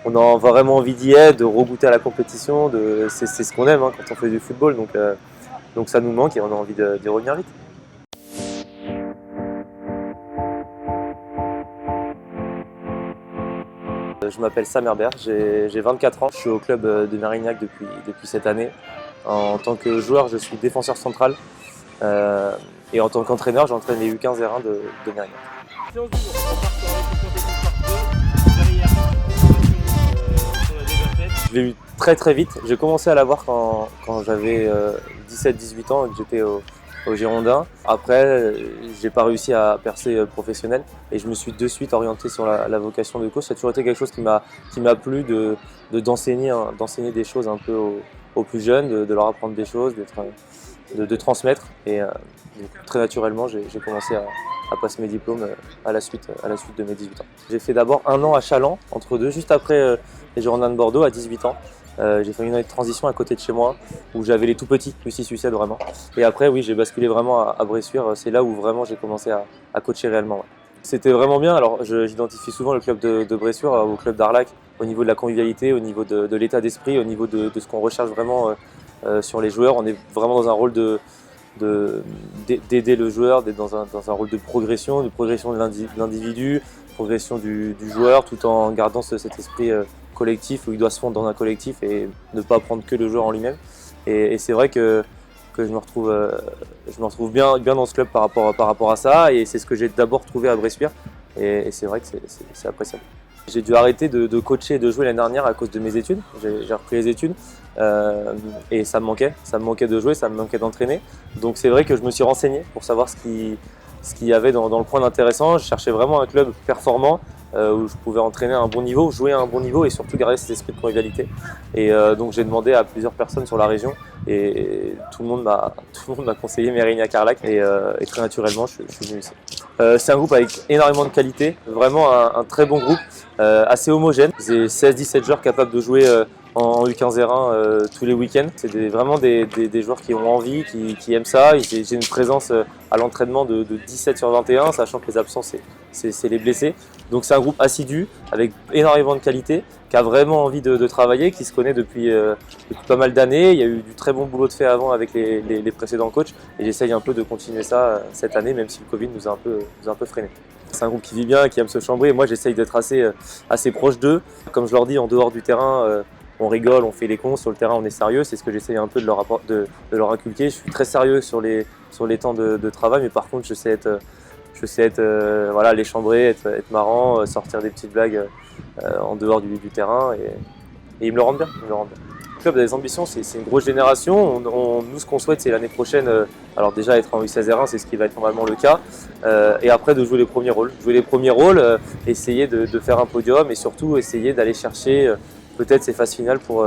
on a vraiment envie d'y être, de regoûter à la compétition. C'est ce qu'on aime hein, quand on fait du football. Donc ça nous manque et on a envie d'y revenir vite. Je m'appelle Sam Herbert, j'ai 24 ans, je suis au club de Mérignac depuis cette année. En tant que joueur, je suis défenseur central et en tant qu'entraîneur, j'entraîne les U15 R1 de Mérignac. Je l'ai eu très vite, j'ai commencé à l'avoir quand j'avais 17-18 ans et que j'étais au Girondins. Après, j'ai pas réussi à percer professionnel et je me suis de suite orienté sur la vocation de coach. Ça a toujours été quelque chose qui m'a plu d'enseigner des choses un peu aux plus jeunes, de leur apprendre des choses, de transmettre. Et donc, très naturellement, j'ai commencé à passer mes diplômes à la suite de mes 18 ans. J'ai fait d'abord 1 an à Chaland, entre deux, juste après les Girondins de Bordeaux, à 18 ans. J'ai fait une année de transition à côté de chez moi où j'avais les tout petits, Lucie Succède vraiment. Et après oui, j'ai basculé vraiment à Bressuire, c'est là où vraiment j'ai commencé à coacher réellement. Ouais. C'était vraiment bien, alors j'identifie souvent le club de Bressuire au club d'Arlac au niveau de la convivialité, au niveau de l'état d'esprit, au niveau de ce qu'on recherche vraiment sur les joueurs. On est vraiment dans un rôle d'aider le joueur, d'être dans un rôle de progression de l'individu, progression du joueur, tout en gardant cet esprit collectif où il doit se fondre dans un collectif et ne pas prendre que le joueur en lui-même. Et c'est vrai que je me retrouve bien dans ce club par rapport à ça, et c'est ce que j'ai d'abord trouvé à Bressuire, et c'est vrai que c'est appréciable. J'ai dû arrêter de coacher et de jouer l'année dernière à cause de mes études. J'ai repris les études et ça me manquait de jouer, ça me manquait d'entraîner. Donc c'est vrai que je me suis renseigné pour savoir ce qu'il y avait dans le point d'intéressant. Je cherchais vraiment un club performant où je pouvais entraîner à un bon niveau, jouer à un bon niveau et surtout garder cet esprit de convivialité. Et donc j'ai demandé à plusieurs personnes sur la région et tout le monde m'a conseillé Mérignac-Arlac et très naturellement je suis venu ici. C'est un groupe avec énormément de qualité, vraiment un très bon groupe, assez homogène. J'ai 16-17 joueurs capables de jouer en U15 R1 tous les week-ends. C'est vraiment des joueurs qui ont envie, qui aiment ça. J'ai une présence à l'entraînement de 17 sur 21, sachant que les absents, c'est les blessés. Donc c'est un groupe assidu, avec énormément de qualité, qui a vraiment envie de travailler, qui se connaît depuis pas mal d'années. Il y a eu du très bon boulot de fait avant avec les précédents coachs. Et j'essaye un peu de continuer ça cette année, même si le Covid nous a un peu freiné. C'est un groupe qui vit bien, qui aime se chambrer. Moi, j'essaye d'être assez proche d'eux. Comme je leur dis, en dehors du terrain, on rigole, on fait les cons, sur le terrain on est sérieux, c'est ce que j'essaye un peu de leur inculquer. Je suis très sérieux sur les temps de travail, mais par contre je sais être voilà, les chambrer, être marrant, sortir des petites blagues en dehors du terrain et ils me le rendent bien. Le club a des ambitions, c'est une grosse génération. Nous ce qu'on souhaite c'est l'année prochaine, alors déjà être en U16 R1, c'est ce qui va être normalement le cas, et après de jouer les premiers rôles, essayer de faire un podium et surtout essayer d'aller chercher peut-être ces phases finales pour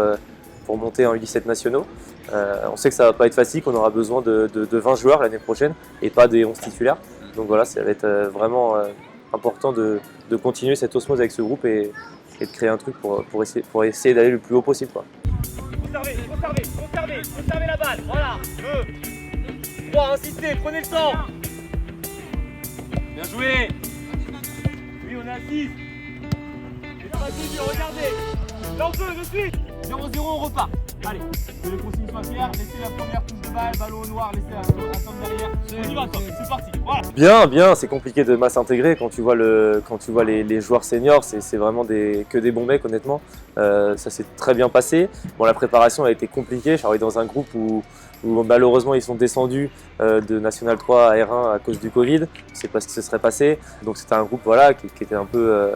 monter en U17 nationaux. On sait que ça ne va pas être facile, qu'on aura besoin de 20 joueurs l'année prochaine et pas des 11 titulaires. Donc voilà, ça va être vraiment important de continuer cette osmose avec ce groupe et de créer un truc pour essayer d'aller le plus haut possible, quoi. Conservez la balle, voilà. 2, 3, insistez, prenez le temps. Bien joué. Oui, on est à 6. Regardez, dans 2 de suite. 0-0, on repart. Allez, que les consignes soient claires, laissez la première touche de balle, ballon au noir, laissez attendre derrière. On y va, c'est parti. Voilà. Bien, c'est compliqué de mal s'intégrer quand tu vois les joueurs seniors, c'est vraiment que des bons mecs honnêtement. Ça s'est très bien passé. Bon, la préparation a été compliquée, je suis arrivé dans un groupe où malheureusement ils sont descendus de National 3 à R1 à cause du Covid. Je sais pas ce qui se serait passé. Donc c'était un groupe voilà, qui était un peu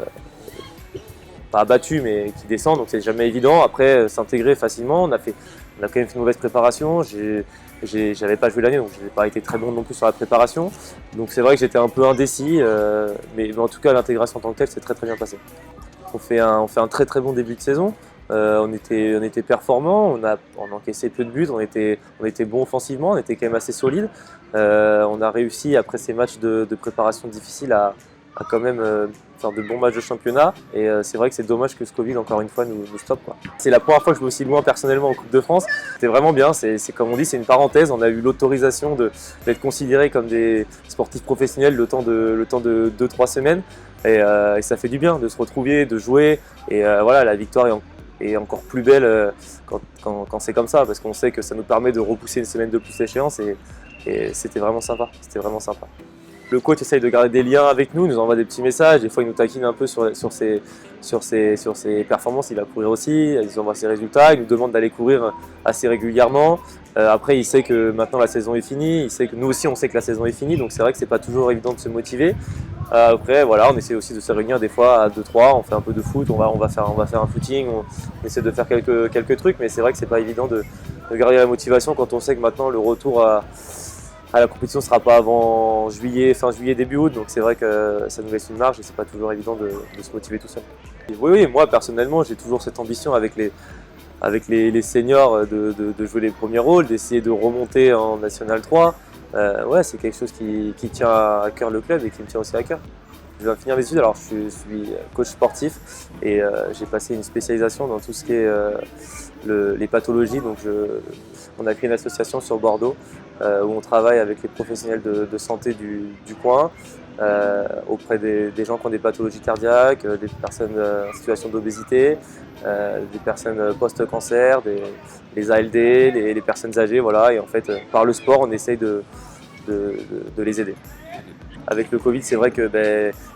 pas abattu mais qui descend, donc c'est jamais évident. Après s'intégrer facilement, on a quand même fait une mauvaise préparation. J'avais pas joué l'année donc je n'ai pas été très bon non plus sur la préparation. Donc c'est vrai que j'étais un peu indécis, mais en tout cas l'intégration en tant que telle s'est très bien passée. On fait un très bon début de saison. On était performants, on encaissait peu de buts, on était bon offensivement, on était quand même assez solide. On a réussi après ces matchs de préparation difficiles à quand même faire de bons matchs de championnat, et c'est vrai que c'est dommage que ce Covid encore une fois nous stoppe, quoi. C'est la première fois que je vais aussi loin personnellement en Coupe de France. C'était vraiment bien, c'est comme on dit, c'est une parenthèse. On a eu l'autorisation d'être considérés comme des sportifs professionnels le temps de 2-3 semaines. et ça fait du bien de se retrouver, de jouer. Et voilà, la victoire est encore plus belle quand c'est comme ça, parce qu'on sait que ça nous permet de repousser une semaine de plus l'échéance, et c'était vraiment sympa. C'était vraiment sympa. Le coach essaye de garder des liens avec nous, nous envoie des petits messages, des fois il nous taquine un peu sur ses performances, il va courir aussi, il nous envoie ses résultats, il nous demande d'aller courir assez régulièrement. Après il sait que maintenant la saison est finie, il sait que nous aussi on sait que la saison est finie, donc c'est vrai que c'est pas toujours évident de se motiver. Après voilà, on essaie aussi de se réunir des fois à 2-3, on fait un peu de foot, on va faire un footing, on essaie de faire quelques trucs, mais c'est vrai que c'est pas évident de garder la motivation quand on sait que maintenant le retour à la compétition ne sera pas avant juillet, fin juillet, début août, donc c'est vrai que ça nous laisse une marge et c'est pas toujours évident de se motiver tout seul. Et oui, moi personnellement j'ai toujours cette ambition avec les seniors de jouer les premiers rôles, d'essayer de remonter en National 3. Ouais, c'est quelque chose qui tient à cœur le club et qui me tient aussi à cœur. Je viens de finir mes études, alors je suis coach sportif et j'ai passé une spécialisation dans tout ce qui est les pathologies. Donc on a créé une association sur Bordeaux où on travaille avec les professionnels de santé du coin, auprès des gens qui ont des pathologies cardiaques, des personnes en situation d'obésité, des personnes post-cancer, les ALD, les personnes âgées, voilà. Et en fait, par le sport, on essaye de les aider. Avec le Covid, c'est vrai que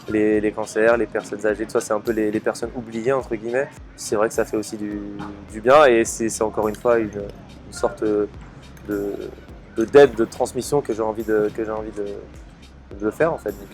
les cancers, les personnes âgées, tout ça, c'est un peu les personnes oubliées, entre guillemets. C'est vrai que ça fait aussi du bien et c'est encore une fois une sorte d'aide, de transmission que j'ai envie de faire en fait. Donc,